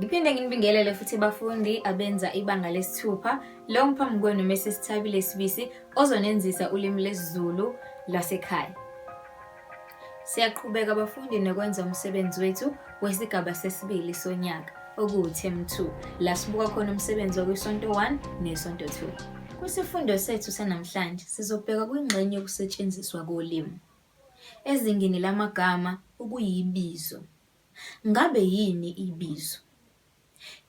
Ngiphinde nginibingelele futhi bafundi abenza ibanga lesithupha lo ngiphambi kwenu Mrs. Thabile Sibisi ozonenzisa ulimi lesiZulu lwasekhaya. Siyaqhubeka bafundi nokwenza umsebenzi wethu wesigaba sesibili sonyaka okuyi-Term 2 la sibuka khona umsebenzi wesonto 1 nesonto 2. Kwisifundo sethu sanamhlanje sizobheka kwingxenye yokusetshenziswa kolimi. Ezingeni lamagama ukuyibizo. Ngabe yini ibizo?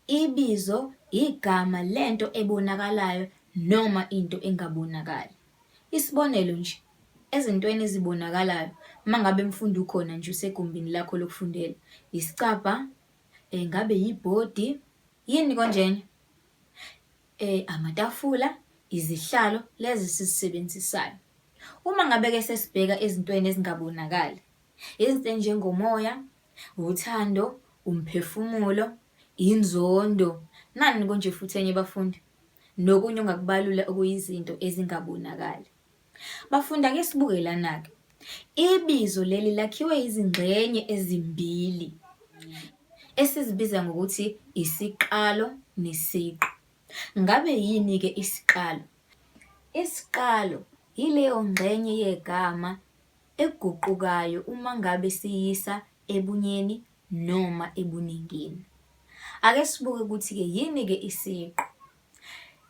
Ibizo igama lento ebonakalayo noma into engabonakali. Isibonelo nje, ezintweni ezibonakalayo mangabe mfundi ukhona nje usegumbini lakho lokufundela, isicabha, ngabe yibhodi, yini konjena? Amatafula, izihlalo lezi sizisebenzisayo. Uma ngabe ke sesibheka ezintweni ezingabonakali, izinto enjengomoya, uthando, umphefumulo, inzondo, nani konje futhi enye bafundi, nokunye ongakubalula okuyizinto ezingabonakali. Bafunda ake sibuke lana-ke. Ibizo leli lakhiwe izingxenye ezimbili esizibiza ngokuthi isiqalo nesiqu. Ngabe yini-ke isiqalo? Isiqalo yileyo ngxenye yegama eguqukayo uma ngabe siyisa ebunyeni noma ebuningini. Ake sibuke ukuthi-ke yini-ke isiqu.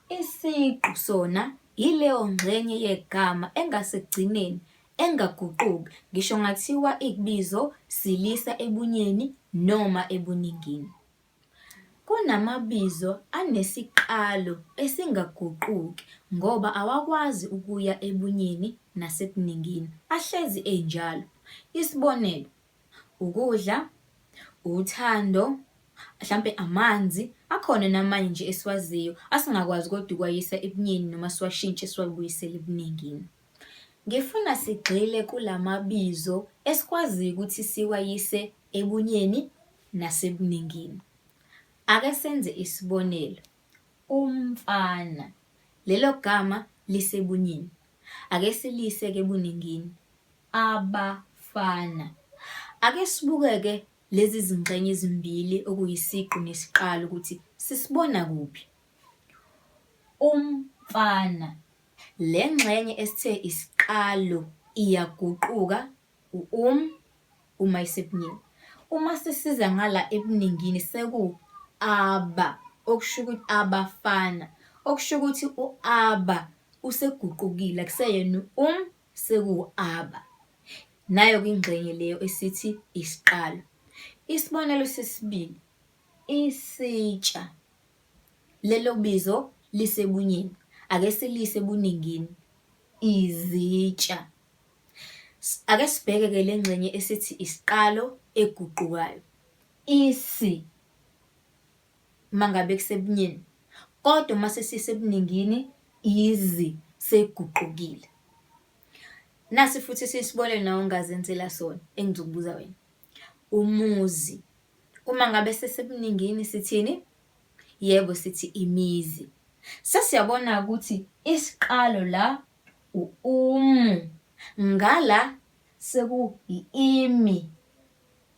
Isiqu sona yileyo ngxenye yegama engasekugcineni engaguquki, ngisho ngathiwa ikubizo silisa ebunyeni noma ebuningini. Kunamabizo anesiqalo esingaguquki ngoba awakwazi ukuya ebunyeni nasebuningini, ahlezi enjalo. Isibonelo, ukudla, uthando, mhlampe amanzi, akhona namanye nje esiwaziyo asingakwazi kodwa ukwayisa ebunyeni noma siwashintshe siwabuyisele ebuningini. Ngifuna sigxile kulamabizo esikwaziyo ukuthi siwayise ebunyeni nasebuningini. Ake senze isibonelo. Umfana, lelo gama lisebunyeni. Ake silise-ke ebuningini. Abafana. Ake sibuke-ke lezi zingxenye ezimbili okuyisiqu nesiqalo ukuthi sisibona kuphi. Umfana, le ngxenye esithe isiqalo iyaguquka uma isebunyeni. Uma sisiza ngala ebuningini seku-aba, okusho ukuthi abafana, okusho ukuthi u-aba useguqukile, akuseyena seku-aba. Nayo kwingxenye leyo esithi isiqalo. Isibonelo sesibili, isitsha, lelo bizo lisebunyeni. Ake silise ebuningini, izitsha. Ake sibheke-ke le ngxenye esithi isiqalo eguqukayo. Isi, mangabe kusebunyeni, kodwa uma sesisebuningini, izi seguqukile. Nasi futhi sisibonelo nawe ongazenzela sona engizokubuza wena. Umuzi, uma ngabe sesebuningini sithini? Yebo, sithi imizi. Sesiyabona ukuthi isiqalo la ngala seku-imi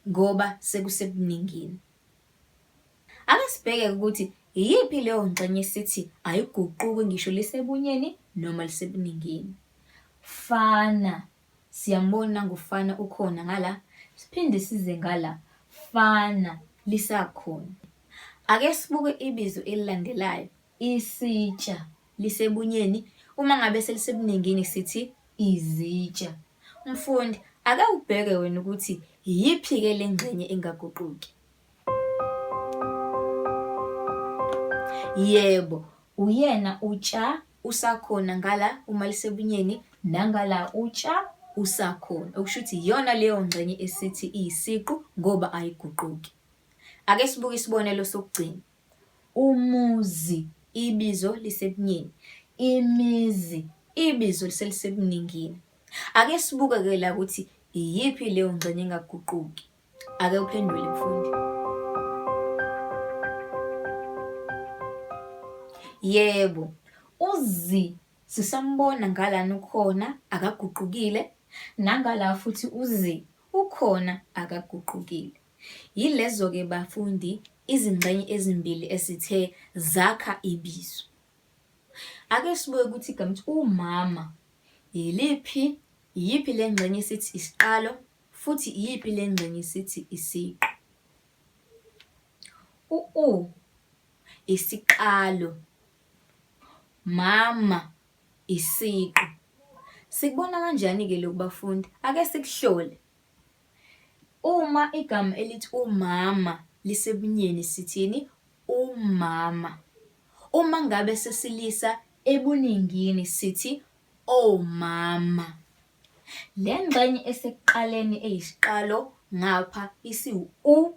ngoba sekusebuningini. Ake sibheke ukuthi iyiphi leyo ngxenye esithi ayiguquki ngisho lisebunyeni noma lisebuningini. Fana, siyambona ngufana ukhona ngala. Siphinde size ngala, fana lisakhona. Ake sibuke ibizo elilandelayo. Isitsha lisebunyeni, uma ngabe selisebuningini sithi izitsha. Mfundi, ake ubheke wena ukuthi iyiphi-ke le ngxenye engaguquki. Yebo, uyena utsha usakhona ngala uma lisebunyeni, nangala utsha usakhona. Okusho ukuthi iyona leyo ngxenye esithi iyisiqu ngoba ayiguquki. Ake sibuke isibonelo sokugcina. Umuzi, ibizo lisebunyeni. Imizi, ibizo liselisebuningini. Ake sibuke-ke la ukuthi iyiphi leyo ngxenye engaguquki. Ake uphendule mfundi. Yebo, uzi sisambona ngalana ukhona akaguqukile, nangala futhi uzi ukhona akaguqukile. Yilezo-ke bafundi izingxenye ezimbili esithe zakha ibizo. Ake sibuke ukuthi igama lithi umama iyiphi le ngxenye esithi isiqalo futhi iyiphi le ngxenye esithi isiqu. Isiqalo, mama isiqu. Sikubona kanjani-ke lokhu bafundi? Ake sikuhlole. Uma igama elithi umama lisebunyeni sithini? Umama. Uma ngabe sesilisa ebuningini sithi omama. Le ngxenye esekuqaleni eyisiqalo ngapha isiwu-u,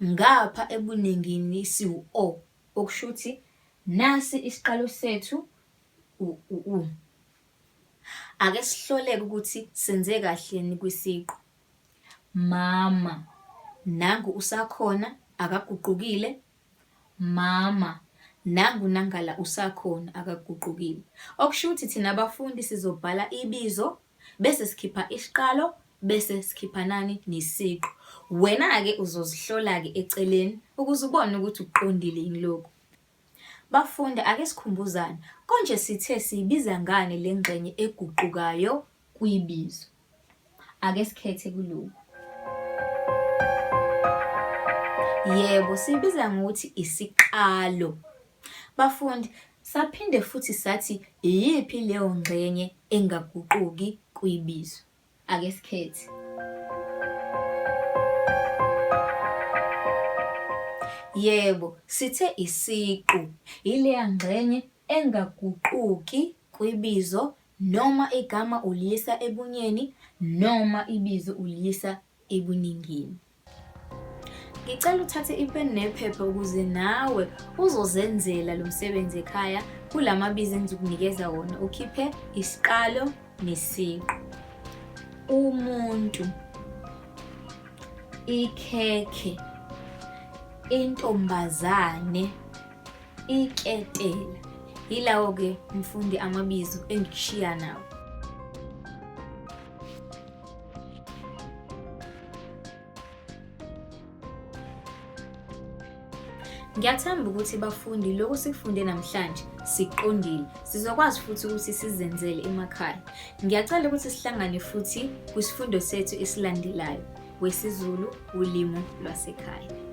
ngapha ebuningini isiwu-o. Okusho ukuthi nasi isiqalo sethu u. Ake sihloleke ukuthi senze kahleni kwisiqu. Mama, nangu usakhona akaguqukile. Mama, nangu nangala usakhona akaguqukile. Okusho ukuthi thina abafundi sizobhala ibizo bese sikhipha isiqalo bese sikhipha nani? Nesiqu. Wena-ke uzozihlola-ke eceleni ukuze ubone ukuthi ukuqondile yini lokhu. Bafundi, ake sikhumbuzane. Konje sithe siyibiza ngani le ngxenye eguqukayo kwibizo? Ake sikhethe kulokhu. Yebo, siyibiza ngokuthi isiqalo. Bafundi, saphinde futhi sathi iyiphi leyo ngxenye engaguquki kwibizo? Ake sikhethe. Yebo, sithe isiqu ileya ngxenye engaguquki kwibizo noma igama uliyisa ebunyeni noma ibizo uliyisa ebuningini. Ngicela uthathe ipeni nephepha ukuze nawe uzozenzela lo msebenzi ekhaya kulamabizo engizokunikeza wona. Ukhiphe isiqalo nesiqu. Umuntu, ikhekhe, intombazane, iketela. Yilawo-ke mfundi amabizo engikushiya nawo. Ngiyathemba ukuthi bafundi lokho sikufunde namhlanje siqondile. Sizokwazi futhi ukuthi sizenzele emakhaya. Ngiyacela ukuthi sihlangane futhi kwisifundo sethu esilandelayo, wesiZulu ulimi lwasekhaya.